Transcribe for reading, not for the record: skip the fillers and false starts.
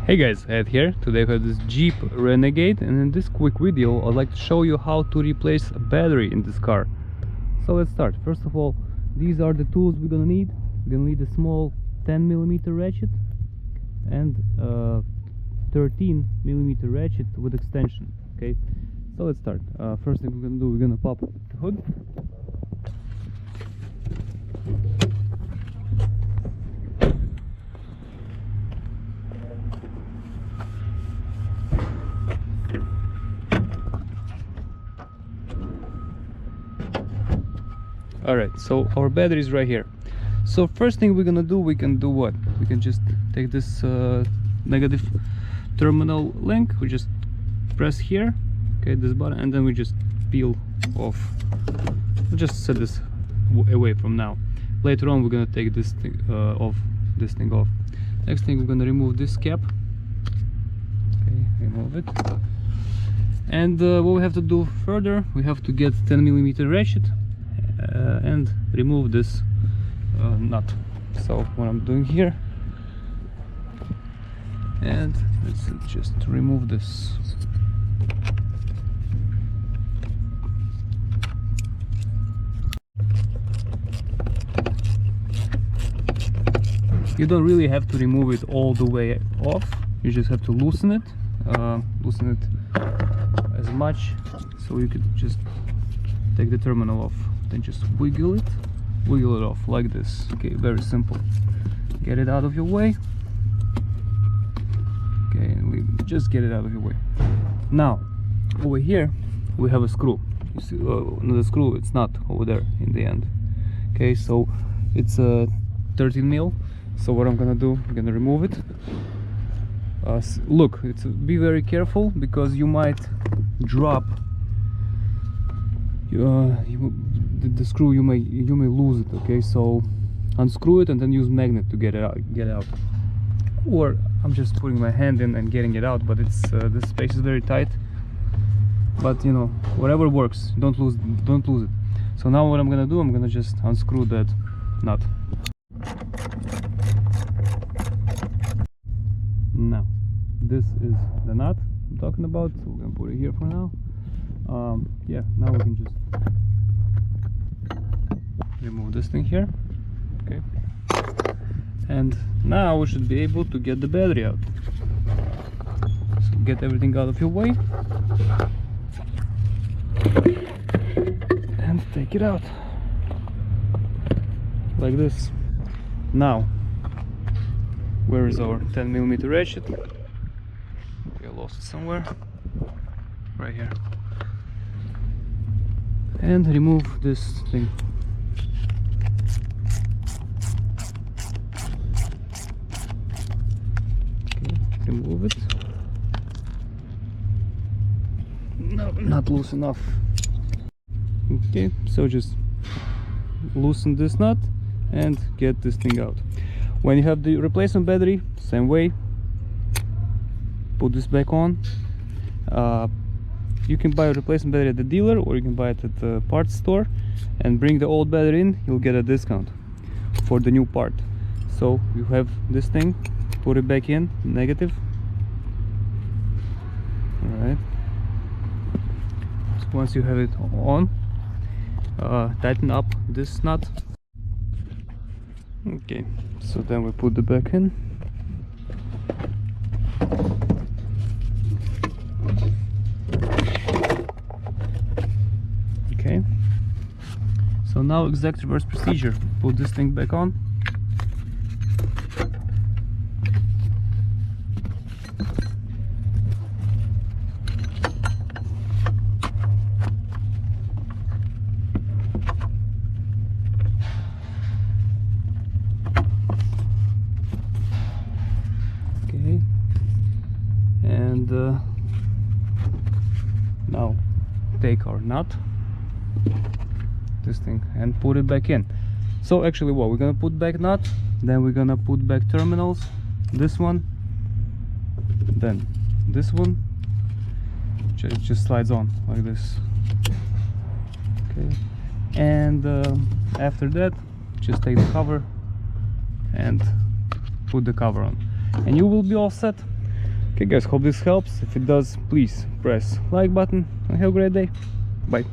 Hey guys, Ed here. Today we have this Jeep Renegade, and in this quick video I'd like to show you how to replace a battery in this car. So let's start. First of all, these are the tools we're gonna need. We're gonna need a small 10mm ratchet and a 13mm ratchet with extension. Okay, so let's start. First thing we're gonna do, we're gonna pop the hood. Alright, so our battery is right here. So first thing we're gonna do, we can do what? We can just take this negative terminal link, we just press here, okay, this button, and then we just peel off. We'll just set this away from now. Later on we're gonna take this thing off. Next thing, we're gonna remove this cap. Okay, remove it. And what we have to do further, we have to get 10mm ratchet and remove this nut. So what I'm doing here, and let's just remove this. You don't really have to remove it all the way off, you just have to loosen it as much, so you could just take the terminal off, then just wiggle it off like this. Okay, very simple. Get it out of your way. Okay, and just get it out of your way. Now over here we have a screw. You see, not a screw, it's not over there in the end. Okay, so it's a 13mm. So what I'm gonna do, I'm gonna remove it. Look, be very careful, because you might drop the screw. You may lose it. Okay, so unscrew it and then use magnet to get it out. Or I'm just putting my hand in and getting it out, but it's this space is very tight. But you know, whatever works, don't lose it. So now what I'm gonna do, I'm gonna just unscrew that nut. Now this is the nut I'm talking about, so we're gonna put it here for now. Yeah, now we can just remove this thing here. Okay, and now we should be able to get the battery out. So get everything out of your way and take it out like this. Now, where is our 10mm ratchet? Okay, I lost it somewhere. Right here. And remove this thing. Okay, remove it. No, not loose enough. Okay, so just loosen this nut and get this thing out. When you have the replacement battery, same way, put this back on. You can buy a replacement battery at the dealer, or you can buy it at the parts store and bring the old battery in. You'll get a discount for the new part. So you have this thing, put it back in, negative. Alright, so once you have it on, tighten up this nut. Okay, so then we put it back in. Okay, so now exact reverse procedure. Put this thing back on. Okay, and now take our nut, this thing, and put it back in. So actually what we're gonna put back nut, then we're gonna put back terminals, this one, then this one. It just slides on like this. Okay, and after that just take the cover and put the cover on, and you will be all set. Okay guys, hope this helps. If it does, please press like button and have a great day. Bye.